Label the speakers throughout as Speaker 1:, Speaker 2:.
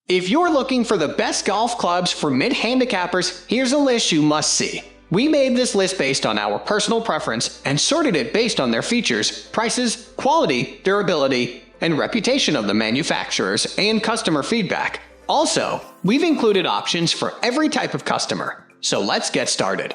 Speaker 1: If you're looking for the best golf clubs for mid-handicappers, here's a list you must see. We made this list based on our personal preference and sorted it based on their features, prices, quality, durability, and reputation of the manufacturers and customer feedback. Also, we've included options for every type of customer. So let's get started.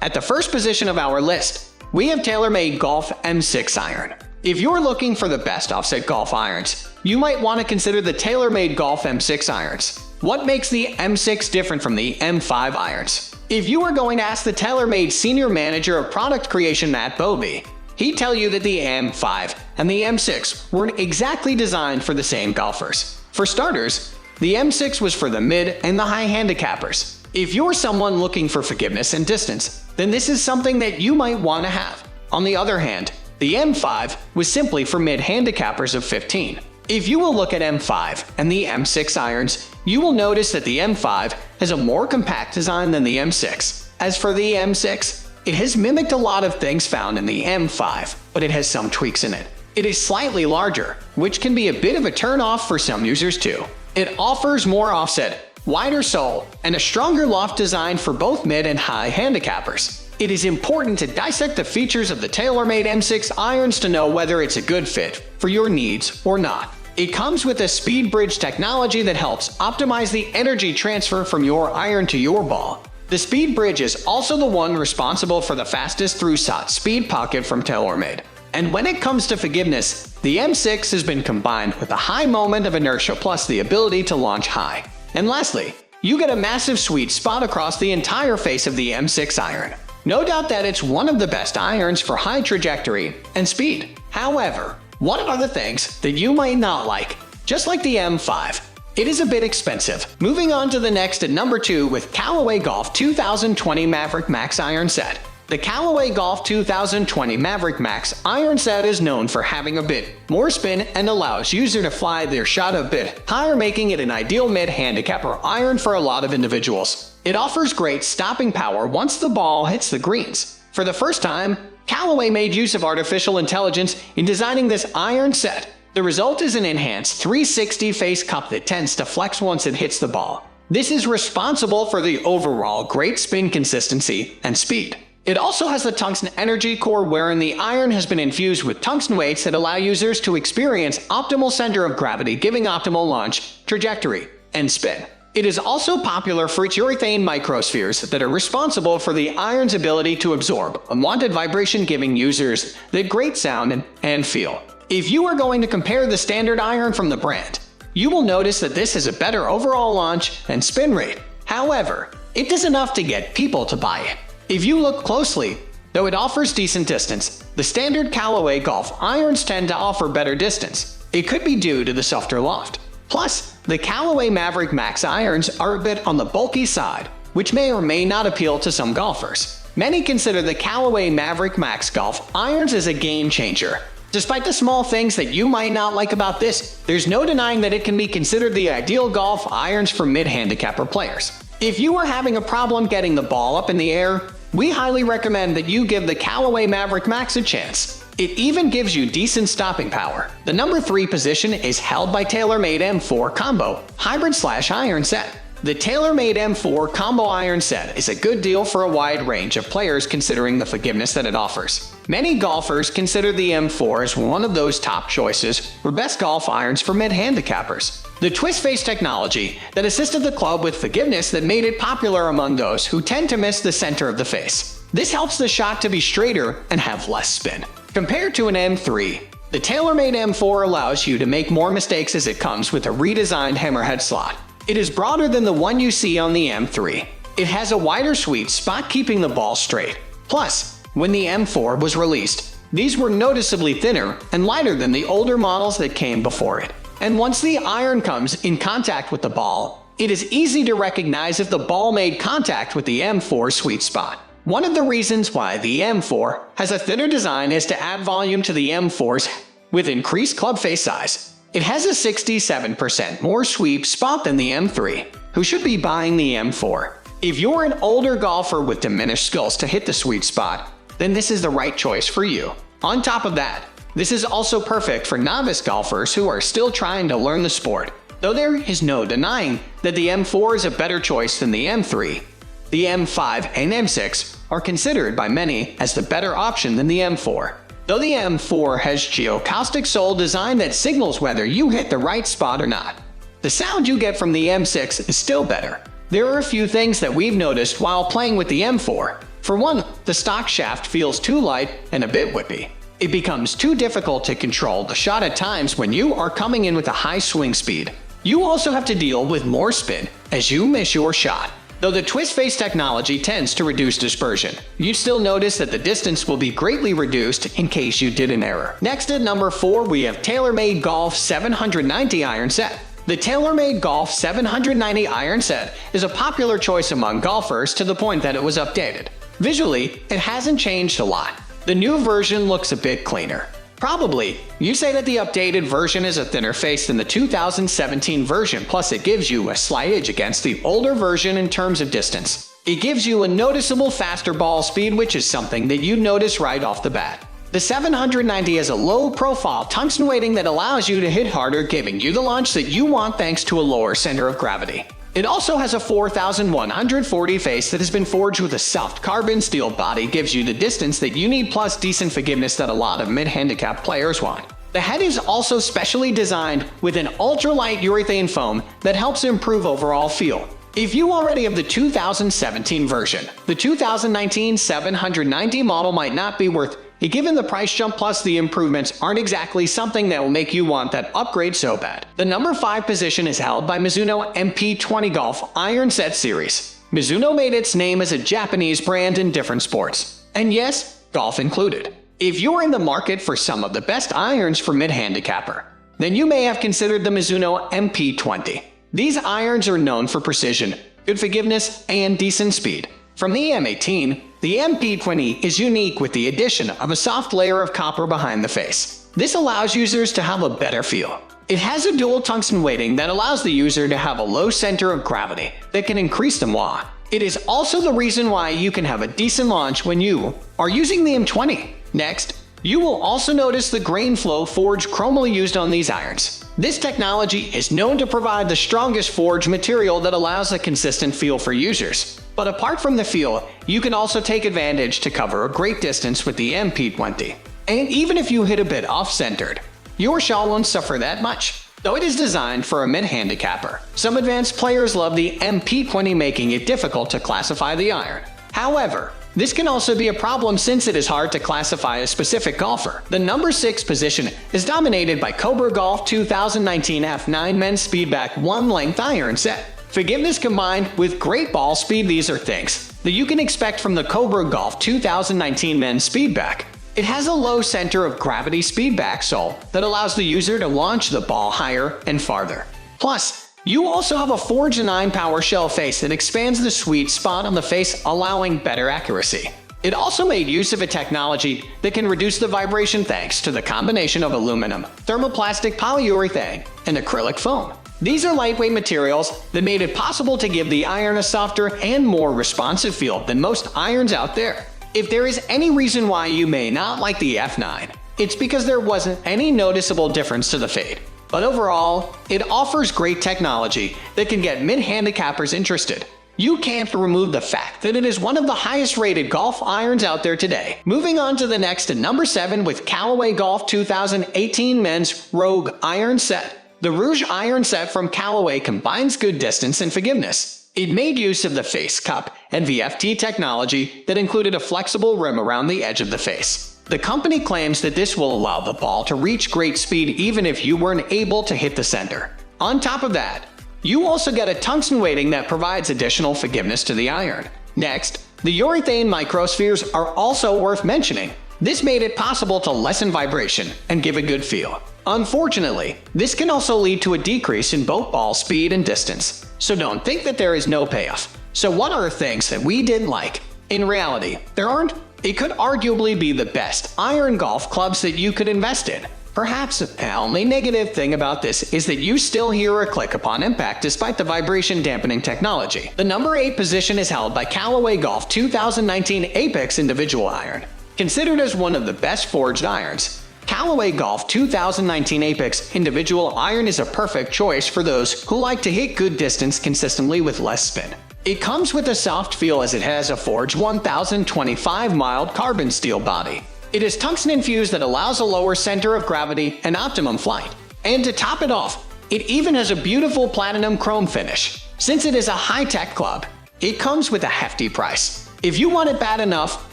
Speaker 1: At the first position of our list, we have Taylormade Golf M6 Iron. If you're looking for the best offset golf irons, you might want to consider the Taylormade Golf M6 Irons. What makes the M6 different from the M5 irons? If you were going to ask the Taylormade Senior Manager of Product Creation Matt Bovey, he'd tell you that the M5 and the M6 weren't exactly designed for the same golfers. For starters, the M6 was for the mid and the high handicappers. If you're someone looking for forgiveness and distance, then this is something that you might want to have. On the other hand, the M5 was simply for mid-handicappers of 15. If you will look at M5 and the M6 irons, you will notice that the M5 has a more compact design than the M6. As for the M6, it has mimicked a lot of things found in the M5, but it has some tweaks in it. It is slightly larger, which can be a bit of a turn-off for some users too. It offers more offset, wider sole, and a stronger loft design for both mid and high handicappers. It is important to dissect the features of the Taylormade M6 irons to know whether it's a good fit for your needs or not. It comes with a speed bridge technology that helps optimize the energy transfer from your iron to your ball. The speed bridge is also the one responsible for the fastest through-shot speed pocket from Taylormade. And when it comes to forgiveness, the M6 has been combined with a high moment of inertia plus the ability to launch high. And lastly, you get a massive sweet spot across the entire face of the M6 iron. No doubt that it's one of the best irons for high trajectory and speed. However, what are the things that you might not like? Just like the M5, it is a bit expensive. Moving on to the next at number 2 with Callaway Golf 2020 Maverick Max Iron Set. The Callaway Golf 2020 Maverick Max Iron Set is known for having a bit more spin and allows users to fly their shot a bit higher, making it an ideal mid-handicapper iron for a lot of individuals. It offers great stopping power once the ball hits the greens. For the first time, Callaway made use of artificial intelligence in designing this iron set. The result is an enhanced 360 face cup that tends to flex once it hits the ball. This is responsible for the overall great spin consistency and speed. It also has the tungsten energy core wherein the iron has been infused with tungsten weights that allow users to experience optimal center of gravity, giving optimal launch, trajectory, and spin. It is also popular for its urethane microspheres that are responsible for the iron's ability to absorb unwanted vibration, giving users the great sound and feel. If you are going to compare the standard iron from the brand, you will notice that this has a better overall launch and spin rate. However, it does enough to get people to buy it. If you look closely, though it offers decent distance, the standard Callaway golf irons tend to offer better distance. It could be due to the softer loft. Plus, the Callaway Maverick Max irons are a bit on the bulky side, which may or may not appeal to some golfers. Many consider the Callaway Maverick Max golf irons as a game changer. Despite the small things that you might not like about this, there's no denying that it can be considered the ideal golf irons for mid-handicapper players. If you are having a problem getting the ball up in the air, we highly recommend that you give the Callaway Maverick Max a chance. It even gives you decent stopping power. The number 3 position is held by Taylormade M4 Combo Hybrid/Iron Set. The Taylormade M4 Combo Iron Set is a good deal for a wide range of players considering the forgiveness that it offers. Many golfers consider the M4 as one of those top choices for best golf irons for mid-handicappers. The twist face technology that assisted the club with forgiveness that made it popular among those who tend to miss the center of the face. This helps the shot to be straighter and have less spin. Compared to an M3, the Taylormade M4 allows you to make more mistakes as it comes with a redesigned hammerhead slot. It is broader than the one you see on the M3. It has a wider sweet spot keeping the ball straight. Plus, when the M4 was released, these were noticeably thinner and lighter than the older models that came before it. And once the iron comes in contact with the ball, it is easy to recognize if the ball made contact with the M4 sweet spot. One of the reasons why the M4 has a thinner design is to add volume to the M4's with increased club face size. It has a 67% more sweep spot than the M3, who should be buying the M4. If you're an older golfer with diminished skills to hit the sweet spot, then this is the right choice for you. On top of that, this is also perfect for novice golfers who are still trying to learn the sport, though there is no denying that the M4 is a better choice than the M3. The M5 and M6 are considered by many as the better option than the M4. Though the M4 has geocaustic sole design that signals whether you hit the right spot or not, the sound you get from the M6 is still better. There are a few things that we've noticed while playing with the M4. For one, the stock shaft feels too light and a bit whippy. It becomes too difficult to control the shot at times when you are coming in with a high swing speed. You also have to deal with more spin as you miss your shot. Though the twist face technology tends to reduce dispersion, you still notice that the distance will be greatly reduced in case you did an error. Next at number 4, we have Taylormade Golf 790 Iron Set. The Taylormade Golf 790 Iron Set is a popular choice among golfers to the point that it was updated. Visually, it hasn't changed a lot. The new version looks a bit cleaner. Probably, you say that the updated version is a thinner face than the 2017 version, plus it gives you a slight edge against the older version in terms of distance. It gives you a noticeable faster ball speed, which is something that you notice right off the bat. The 790 has a low-profile tungsten weighting that allows you to hit harder, giving you the launch that you want thanks to a lower center of gravity. It also has a 4140 face that has been forged with a soft carbon steel body, gives you the distance that you need plus decent forgiveness that a lot of mid-handicap players want. The head is also specially designed with an ultralight urethane foam that helps improve overall feel. If you already have the 2017 version, the 2019 790 model might not be worth it given the price jump, plus the improvements aren't exactly something that will make you want that upgrade so bad. The number 5 position is held by Mizuno MP20 Golf Iron Set Series. Mizuno made its name as a Japanese brand in different sports, and yes, golf included. If you're in the market for some of the best irons for mid-handicapper, then you may have considered the Mizuno MP20. These irons are known for precision, good forgiveness, and decent speed. From the M18, the MP20 is unique with the addition of a soft layer of copper behind the face. This allows users to have a better feel. It has a dual tungsten weighting that allows the user to have a low center of gravity that can increase the moi. It is also the reason why you can have a decent launch when you are using the M20. Next, you will also notice the grain flow forged chromoly used on these irons. This technology is known to provide the strongest forged material that allows a consistent feel for users. But apart from the feel, you can also take advantage to cover a great distance with the MP20. And even if you hit a bit off-centered, your shot won't suffer that much. Though it is designed for a mid-handicapper, some advanced players love the MP20, making it difficult to classify the iron. However, this can also be a problem since it is hard to classify a specific golfer. The number 6 position is dominated by Cobra Golf 2019 F9 Men's Speedback 1-length Iron Set. Forgiveness combined with great ball speed, these are things that you can expect from the Cobra Golf 2019 Men's Speedback. It has a low center of gravity speedback sole that allows the user to launch the ball higher and farther. Plus, you also have a forged 9-power shell face that expands the sweet spot on the face, allowing better accuracy. It also made use of a technology that can reduce the vibration thanks to the combination of aluminum, thermoplastic polyurethane, and acrylic foam. These are lightweight materials that made it possible to give the iron a softer and more responsive feel than most irons out there. If there is any reason why you may not like the F9, it's because there wasn't any noticeable difference to the fade. But overall, it offers great technology that can get mid-handicappers interested. You can't remove the fact that it is one of the highest rated golf irons out there today. Moving on to the next at number 7 with Callaway Golf 2018 Men's Rogue Iron Set. The Rouge Iron Set from Callaway combines good distance and forgiveness. It made use of the face cup and VFT technology that included a flexible rim around the edge of the face. The company claims that this will allow the ball to reach great speed even if you weren't able to hit the center. On top of that, you also get a tungsten weighting that provides additional forgiveness to the iron. Next, the urethane microspheres are also worth mentioning. This made it possible to lessen vibration and give a good feel. Unfortunately, this can also lead to a decrease in both ball speed and distance, so don't think that there is no payoff. So what are things that we didn't like? In reality, there aren't. It could arguably be the best iron golf clubs that you could invest in. Perhaps the only negative thing about this is that you still hear a click upon impact despite the vibration dampening technology. The number 8 position is held by Callaway Golf 2019 Apex Individual Iron. Considered as one of the best forged irons, Callaway Golf 2019 Apex Individual Iron is a perfect choice for those who like to hit good distance consistently with less spin. It comes with a soft feel as it has a forged 1025 mild carbon steel body. It is tungsten infused that allows a lower center of gravity and optimum flight. And to top it off, it even has a beautiful platinum chrome finish. Since it is a high-tech club, it comes with a hefty price. If you want it bad enough,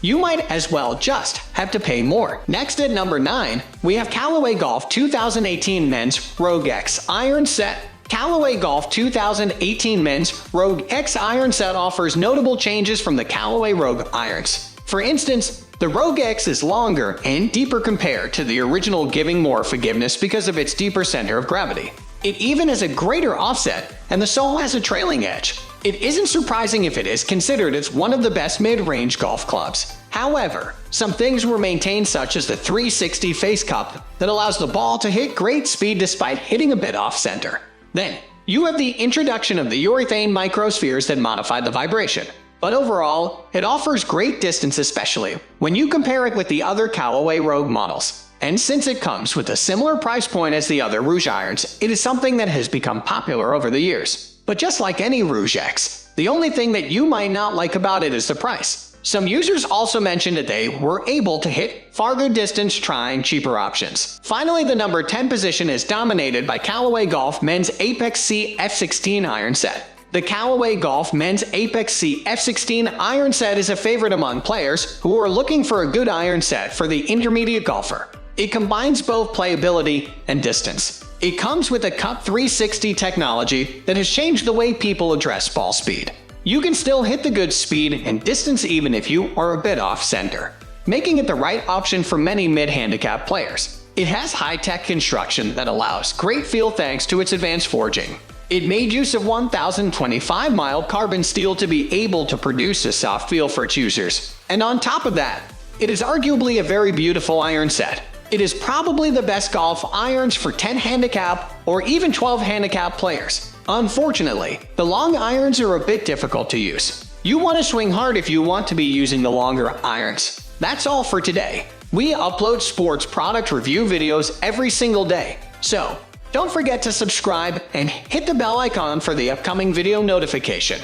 Speaker 1: you might as well just have to pay more. Next at number 9, we have Callaway Golf 2018 Men's Rogue X Iron Set. Callaway Golf 2018 Men's Rogue X Iron Set offers notable changes from the Callaway Rogue irons. For instance, the Rogue X is longer and deeper compared to the original, giving more forgiveness because of its deeper center of gravity. It even has a greater offset, and the sole has a trailing edge. It isn't surprising if it is considered as one of the best mid-range golf clubs. However, some things were maintained, such as the 360 face cup that allows the ball to hit great speed despite hitting a bit off-center. Then, you have the introduction of the urethane microspheres that modify the vibration. But overall, it offers great distance, especially when you compare it with the other Callaway Rogue models. And since it comes with a similar price point as the other Rouge irons, it is something that has become popular over the years. But just like any Rouge X, the only thing that you might not like about it is the price. Some users also mentioned that they were able to hit farther distance trying cheaper options. Finally, the number 10 position is dominated by Callaway Golf Men's Apex C F16 Iron Set. The Callaway Golf Men's Apex C F16 Iron Set is a favorite among players who are looking for a good iron set for the intermediate golfer. It combines both playability and distance. It comes with a Cut 360 technology that has changed the way people address ball speed. You can still hit the good speed and distance even if you are a bit off-center, making it the right option for many mid-handicap players. It has high-tech construction that allows great feel thanks to its advanced forging. It made use of 1025 mild carbon steel to be able to produce a soft feel for its users. And on top of that, it is arguably a very beautiful iron set. It is probably the best golf irons for 10 handicap or even 12 handicap players. Unfortunately, the long irons are a bit difficult to use. You want to swing hard if you want to be using the longer irons. That's all for today. We upload sports product review videos every single day, so don't forget to subscribe and hit the bell icon for the upcoming video notification.